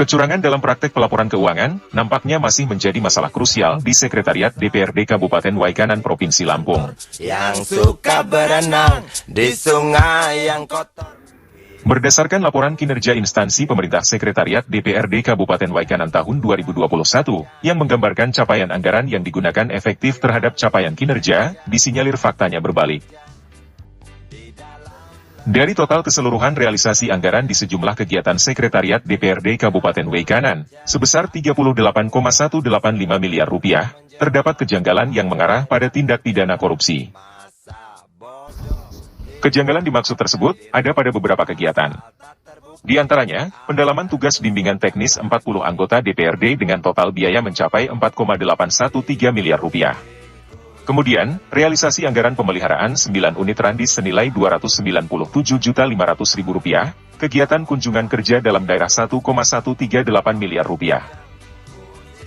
Kecurangan dalam praktek pelaporan keuangan nampaknya masih menjadi masalah krusial di Sekretariat DPRD Kabupaten Waikanan Provinsi Lampung. Yang suka berenang di sungai yang kotor. Berdasarkan laporan kinerja instansi pemerintah Sekretariat DPRD Kabupaten Waikanan tahun 2021, yang menggambarkan capaian anggaran yang digunakan efektif terhadap capaian kinerja, disinyalir faktanya berbalik. Dari total keseluruhan realisasi anggaran di sejumlah kegiatan Sekretariat DPRD Kabupaten Waikanan, sebesar 38,185 miliar rupiah, terdapat kejanggalan yang mengarah pada tindak pidana korupsi. Kejanggalan dimaksud tersebut ada pada beberapa kegiatan. Di antaranya, pendalaman tugas bimbingan teknis 40 anggota DPRD dengan total biaya mencapai 4,813 miliar rupiah. Kemudian, realisasi anggaran pemeliharaan 9 unit randis senilai Rp297.500.000, kegiatan kunjungan kerja dalam daerah 1,138 miliar rupiah.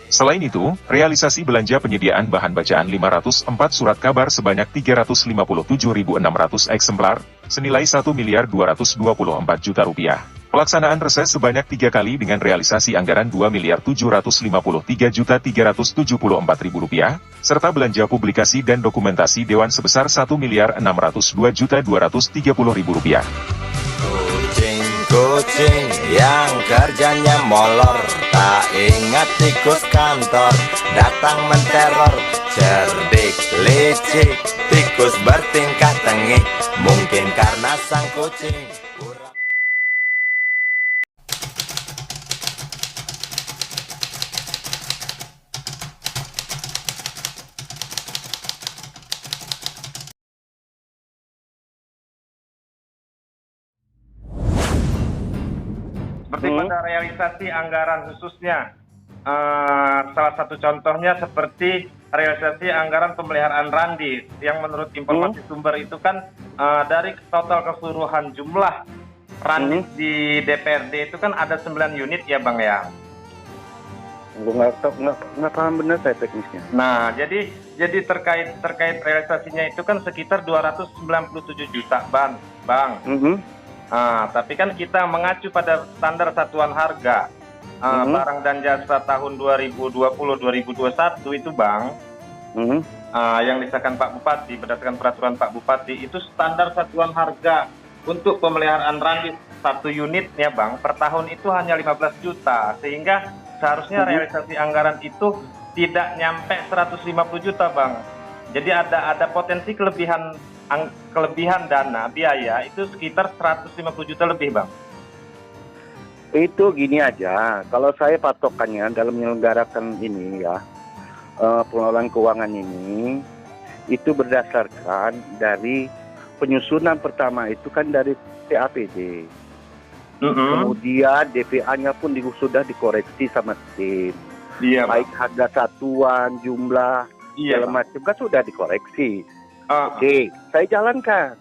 Selain itu, realisasi belanja penyediaan bahan bacaan 504 surat kabar sebanyak 357.600 eksemplar, senilai Rp1.224.000.000. Pelaksanaan reses sebanyak 3 kali dengan realisasi anggaran Rp2.753.374.000, serta belanja publikasi dan dokumentasi Dewan sebesar Rp1.002.230.000. Kucing yang kerjanya molor, tak ingat tikus kantor, datang menteror, cerdik, licik, tikus bertingkah tengik, mungkin karena sang kucing kurang. Seperti pada realisasi anggaran khususnya, salah satu contohnya seperti realisasi anggaran pemeliharaan randis yang menurut informasi sumber itu kan dari total keseluruhan jumlah randis di DPRD itu kan ada 9 unit ya Bang ya. Nggak paham benar saya teknisnya. Nah, jadi terkait realisasinya itu kan sekitar 297 juta Bang. Tapi kan kita mengacu pada standar satuan harga barang dan jasa tahun 2020-2021 itu Bang, yang disahkan Pak Bupati berdasarkan peraturan Pak Bupati itu standar satuan harga untuk pemeliharaan randis 1 unit ya Bang per tahun itu hanya 15 juta sehingga seharusnya realisasi anggaran itu tidak nyampe 150 juta Bang. Jadi ada potensi kelebihan dana biaya itu sekitar 150 juta lebih Bang. Itu gini aja, kalau saya patokannya dalam menyelenggarakan ini ya, pengelolaan keuangan ini, itu berdasarkan dari penyusunan pertama itu kan dari TAPD. Kemudian DPA-nya pun sudah dikoreksi sama tim. Iya, baik harga satuan, jumlah, segala macam kan sudah dikoreksi. Oke, saya jalankan.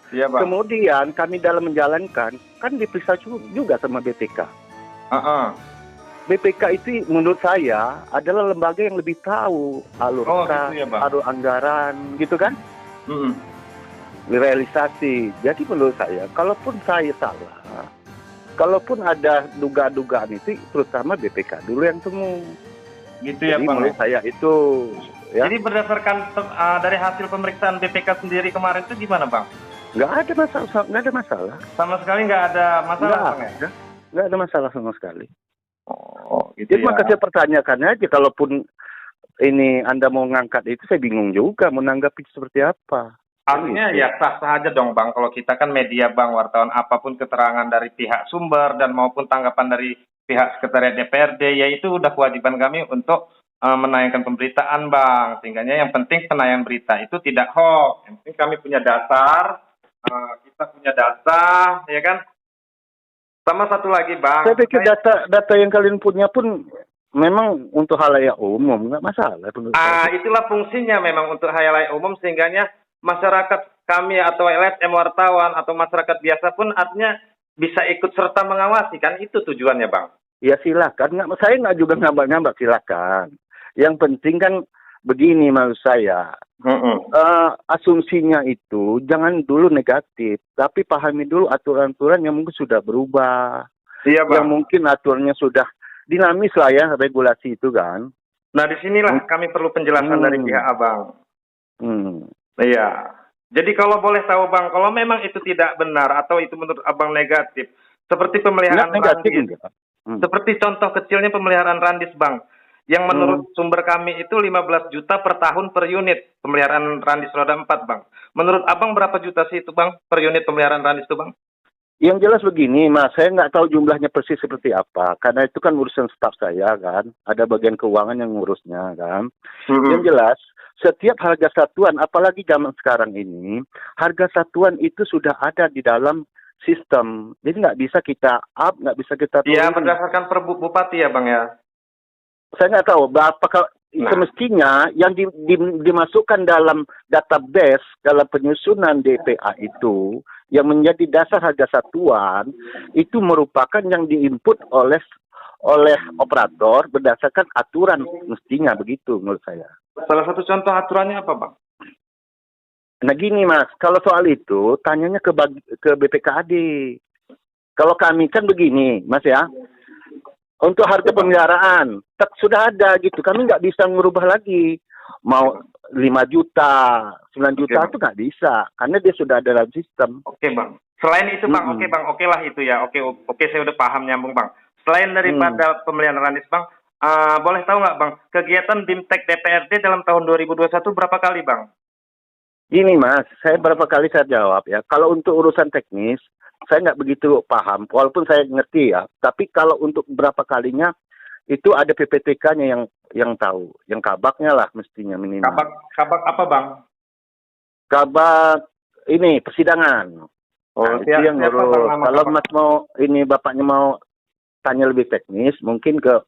Iya, Bang. Kemudian kami dalam menjalankan kan diperiksa juga sama BPK. BPK itu menurut saya adalah lembaga yang lebih tahu alur alur anggaran, gitu kan? Realisasi. Jadi menurut saya, kalaupun saya salah, kalaupun ada dugaan-dugaan itu, terutama BPK dulu yang temu. Gitu ya, jadi Bang. menurut saya itu. Ya. Jadi berdasarkan dari hasil pemeriksaan BPK sendiri kemarin itu gimana Bang? Nggak ada masalah. Sama sekali nggak ada masalah Bang ya? Nggak ada masalah sama sekali. Oh, gitu jadi ya. maka saya pertanyakan aja, kalaupun ini Anda mau ngangkat itu, saya bingung juga mau menanggapi seperti apa. Artinya ya sah-sah aja dong Bang, kalau kita kan media Bang, wartawan, apapun keterangan dari pihak sumber dan maupun tanggapan dari pihak Sekretariat DPRD, ya itu udah kewajiban kami untuk menayangkan pemberitaan Bang, sehingga yang penting penayangan berita itu tidak hoax, yang penting kami punya dasar, kita punya data, ya kan? Sama satu lagi Bang. Saya pikir data yang kalian punya pun memang untuk halayak umum, nggak masalah. Itulah fungsinya memang untuk halayak umum, sehingganya masyarakat kami atau LSM wartawan atau masyarakat biasa pun artinya bisa ikut serta mengawasi, kan itu tujuannya Bang. Ya silakan, saya nggak juga ngambak-ngambak, silakan. Yang penting kan begini maksud saya, asumsinya itu jangan dulu negatif, tapi pahami dulu aturan-aturan yang mungkin sudah berubah, Iya, Bang. yang mungkin aturannya sudah dinamis lah ya regulasi itu kan. Nah, disinilah kami perlu penjelasan dari pihak Abang. Iya. Jadi kalau boleh tahu Bang, kalau memang itu tidak benar atau itu menurut Abang negatif, seperti pemeliharaan randis, seperti contoh kecilnya pemeliharaan randis Bang, yang menurut sumber kami itu 15 juta per tahun per unit pemeliharaan randis roda 4 Bang. Menurut Abang berapa juta sih itu Bang per unit pemeliharaan randis itu Bang? Yang jelas begini, Mas, saya nggak tahu jumlahnya persis seperti apa, karena itu kan urusan staf saya kan, ada bagian keuangan yang ngurusnya kan. Yang jelas, setiap harga satuan, apalagi zaman sekarang ini, harga satuan itu sudah ada di dalam sistem, jadi nggak bisa kita up, nggak bisa kita turun. Iya, berdasarkan per bupati ya Bang ya? Saya nggak tahu, semestinya yang dimasukkan dalam database, dalam penyusunan DPA itu, yang menjadi dasar harga satuan itu merupakan yang diinput oleh operator berdasarkan aturan, mestinya begitu menurut saya. Salah satu contoh aturannya apa Bang? Nah gini Mas, kalau soal itu tanyanya ke BPKAD. Kalau kami kan begini Mas ya, untuk harga pemeliharaan sudah ada gitu, kami nggak bisa merubah lagi. Mau 5 juta, 9 juta itu nggak bisa, karena dia sudah ada dalam sistem. Oke Bang. Selain itu Bang, oke Bang, oke lah itu ya, oke saya udah paham nyambung Bang. Selain daripada pemeliharaan randis Bang, boleh tahu nggak Bang, kegiatan BIMTEK DPRD dalam tahun 2021 berapa kali Bang? Gini Mas, saya berapa kali saya jawab ya, kalau untuk urusan teknis, saya nggak begitu paham, walaupun saya ngerti ya, tapi kalau untuk berapa kalinya, itu ada PPTK-nya yang tahu, yang kabaknya lah mestinya minimal. Kabak apa Bang? Kabak ini persidangan. Itu yang ngurus. Kalau Mas mau ini bapaknya mau tanya lebih teknis, mungkin ke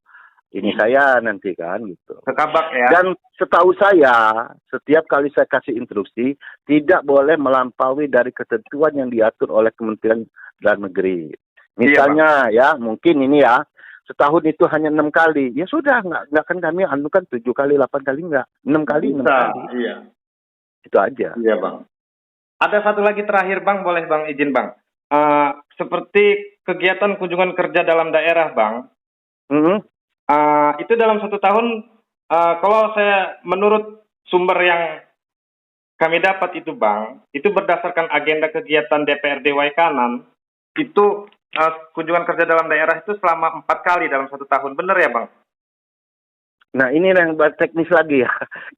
ini saya nanti kan gitu. Ke kabak ya. Dan setahu saya, setiap kali saya kasih instruksi, tidak boleh melampaui dari ketentuan yang diatur oleh Kementerian Dalam Negeri. Misalnya ya, mungkin ini ya, setahun itu hanya 6 kali. Ya sudah, nggak kan kami anukan 7 kali, 8 kali nggak. 6 kali, 6 kali. Iya. Itu aja. Iya Bang. Ada satu lagi terakhir Bang, boleh Bang izin Bang. Seperti kegiatan kunjungan kerja dalam daerah Bang. Itu dalam 1 tahun, kalau saya menurut sumber yang kami dapat itu Bang, itu berdasarkan agenda kegiatan DPRD Waikanan, itu kunjungan kerja dalam daerah itu selama 4 kali dalam 1 tahun, benar ya Bang? Nah ini yang teknis lagi ya,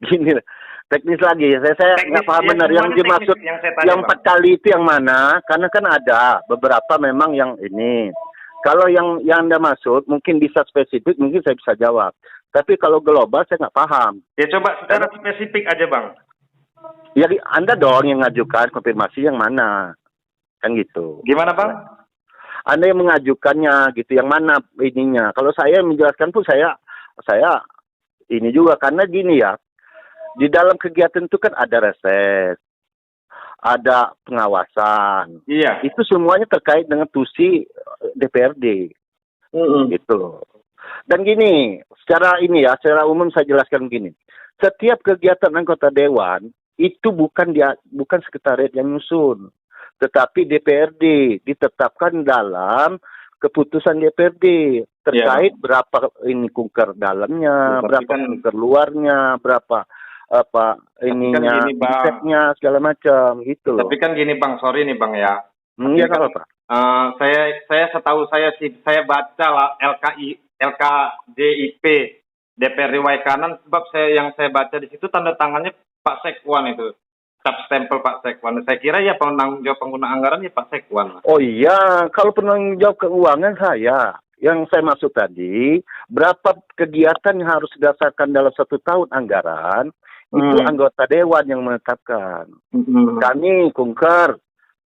gini teknis lagi. Saya nggak paham benar yang dimaksud yang 4 kali itu yang mana, karena kan ada beberapa memang yang ini. Kalau yang Anda maksud mungkin bisa spesifik, mungkin saya bisa jawab. Tapi kalau global saya nggak paham. Ya coba secara spesifik aja Bang. Ya Anda dong yang ngajukan konfirmasi yang mana, kan gitu. Gimana Bang? Anda yang mengajukannya gitu, yang mana ininya. Kalau saya menjelaskan pun saya ini juga, karena gini ya, di dalam kegiatan itu kan ada reses, ada pengawasan. Iya. Itu semuanya terkait dengan tusi DPRD. Gitu. Dan gini, secara umum saya jelaskan begini. Setiap kegiatan anggota dewan itu bukan sekretariat yang nyusun, tetapi DPRD ditetapkan dalam keputusan DPRD terkait berapa ini kunker dalamnya, berapa kunker luarnya, berapa ininya, bisepnya, segala macam gitu loh. Tapi kan gini Bang, sorry nih Bang ya. Iya kan apa? Saya setahu saya sih, saya baca lah LKDIP DPRD Waikanan, sebab yang saya baca di situ tanda tangannya Pak Sekwan itu. Cap stempel Pak Sekwan. Saya kira ya penanggung jawab pengguna anggaran ya Pak Sekwan. Oh iya, kalau penanggung jawab keuangan saya. Yang saya maksud tadi, berapa kegiatan yang harus didasarkan dalam 1 tahun anggaran, itu anggota dewan yang menetapkan. Kami kunker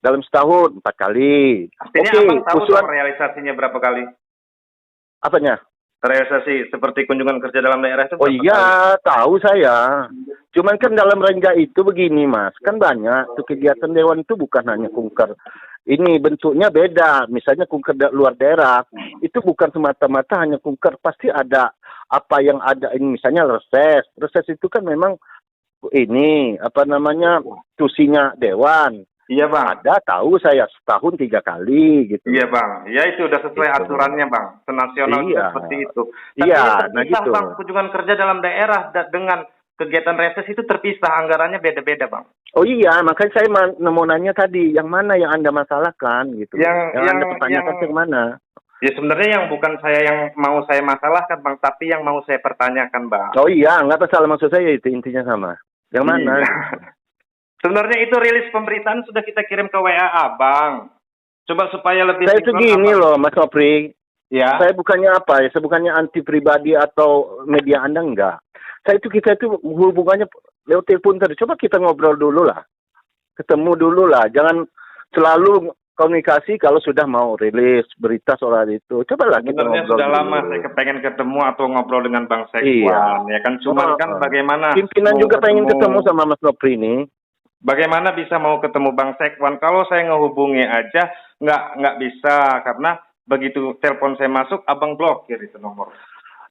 dalam setahun 4 kali. Artinya Abang tahu realisasinya berapa kali? Apanya? Realisasi seperti kunjungan kerja dalam daerah itu? Oh iya, tahu saya. Cuman kan dalam rangka itu begini Mas, kan banyak tuh kegiatan dewan itu bukan hanya kunker. Ini bentuknya beda, misalnya kunker luar daerah, itu bukan semata-mata hanya kunker, pasti ada apa yang ada ini, misalnya reses. Reses itu kan memang ini, tusinya dewan. Iya Bang. Ada, tahu saya setahun 3 kali gitu. Iya Bang, ya itu udah sesuai Gitu. aturannya Bang, senasional juga Iya. seperti itu. Tapi Iya, yang nah terpisah gitu. Bang, kunjungan kerja dalam daerah dengan kegiatan reses itu terpisah, anggarannya beda-beda Bang. Oh iya, makanya saya mau nanya tadi, yang mana yang Anda masalahkan gitu. Yang Anda pertanyakan yang mana? Ya sebenarnya yang bukan saya yang mau saya masalahkan Bang, tapi yang mau saya pertanyakan Bang. Oh iya, nggak masalah, maksud saya itu intinya sama. Yang mana? Iya. Sebenarnya itu rilis pemberitaan sudah kita kirim ke WA Abang. Coba supaya lebih Saya itu sinkron, gini Abang. loh, Mas Nopri. Ya. Saya bukannya apa ya, saya bukannya anti pribadi atau media Anda, enggak. Kita itu hubungannya lewat telepon tadi. Coba kita ngobrol dulu lah. Ketemu dulu lah. Jangan selalu komunikasi kalau sudah mau rilis berita soal itu. Cobalah kita Sebenarnya ngobrol sudah dulu. lama saya kepengen ketemu atau ngobrol dengan Bang Sekwan. Iya. Ya kan cuma kan bagaimana Pimpinan mau juga pengen ketemu sama Mas Nopri ini. Bagaimana bisa mau ketemu Bang Sekwan? Kalau saya ngehubungi aja nggak bisa karena begitu telepon saya masuk abang blokir itu nomor.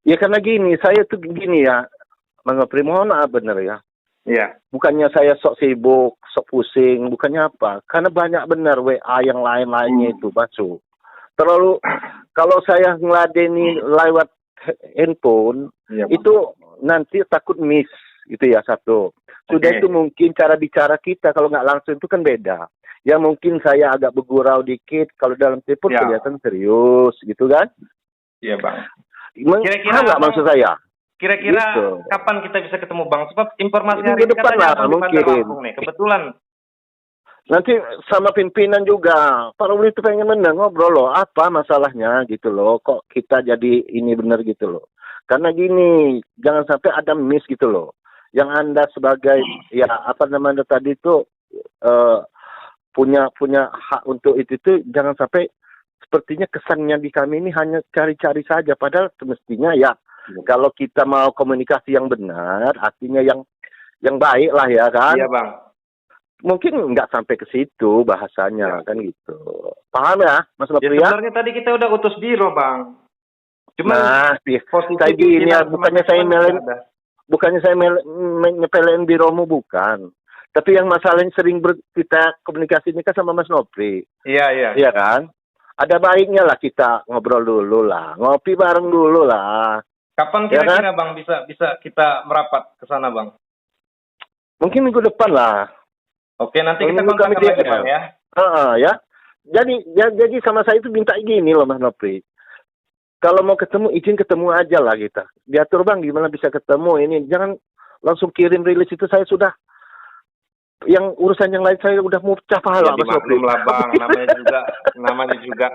Ya karena gini, saya tuh gini ya, Mas Nopri, mohon maaf bener ya. Iya. Bukannya saya sok sibuk, sok pusing, bukannya apa. Karena banyak benar WA yang lain-lainnya itu masuk. Terlalu, kalau saya ngeladeni lewat handphone, Iya, Bang. itu nanti takut miss, gitu ya satu. Sudah Oke. itu mungkin cara bicara kita, kalau nggak langsung itu kan beda. Ya mungkin saya agak bergurau dikit, kalau dalam telepon Ya. kelihatan serius, gitu kan. Iya Bang. Kira-kira nggak Abang- maksud saya? Kira-kira Gitu. kapan kita bisa ketemu Bang? Sebab informasi Minggu hari ini depan katanya lah, Abang di Bandar mungkin. Lampung nih. Kebetulan. Nanti sama pimpinan juga. Pak Ruli itu pengen ngobrol loh. Apa masalahnya gitu loh. Kok kita jadi ini benar gitu loh. Karena gini, jangan sampai ada miss gitu loh. Yang Anda sebagai, ya apa namanya tadi itu, punya hak untuk itu tuh jangan sampai sepertinya kesannya di kami ini hanya cari-cari saja. Padahal semestinya ya, kalau kita mau komunikasi yang benar, artinya yang baik lah ya kan. Iya Bang. Mungkin nggak sampai ke situ bahasanya kan gitu. Paham ya, Mas Ya Lopri ya? sebenarnya tadi kita udah utus biro Bang. Cuma Nah, posisi kayak gini ya, pimpinan bukannya sama saya Sekwan ada. nyepelin biromu, bukan. Tapi yang masalahnya sering kita komunikasi ini kan sama Mas Nopri, Iya iya. iya kan? Ada baiknya lah kita ngobrol dulu lah, ngopi bareng dulu lah. Kapan Ya kira-kira Bang bisa kita merapat ke sana Bang? Mungkin minggu depan lah. Oke, nanti kita Minggu kontak kami lagi dia- Bang ya. Ya. Jadi sama saya itu minta gini loh Mas Nopri. Kalau mau ketemu, izin ketemu aja lah kita. Diatur Bang gimana bisa ketemu ini. Jangan langsung kirim rilis itu, saya sudah. Yang urusan yang lain saya udah mau pecah Ya, pahala Mas Nopri. dimaklum lah Bang, namanya juga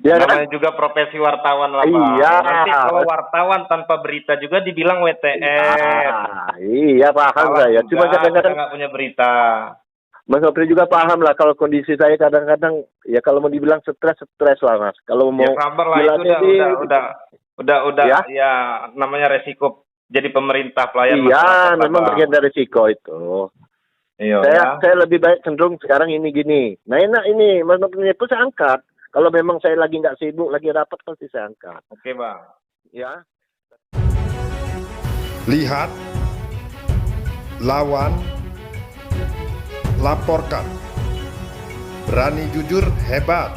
Ya kan? namanya juga profesi wartawan lah Bang. Iya. Nanti kalau wartawan tanpa berita juga dibilang WTF. Iya paham saya. Cuma Kita kadang-kadang nggak punya berita. Mas Nopri juga paham lah kalau kondisi saya kadang-kadang ya kalau mau dibilang stres lah Mas. Kalau mau Ya sabar lah, itu udah Ya. ya namanya resiko jadi pemerintah pelayan iya, masyarakat, memang Bang. bagian dari risiko itu. Iya, Saya lebih baik cenderung sekarang ini gini. Nah enak ini, Mas Nopri itu saya angkat. Kalau memang saya lagi nggak sibuk, lagi rapat pasti saya angkat. Oke, Bang. Ya. Lihat, lawan, laporkan. Berani jujur hebat.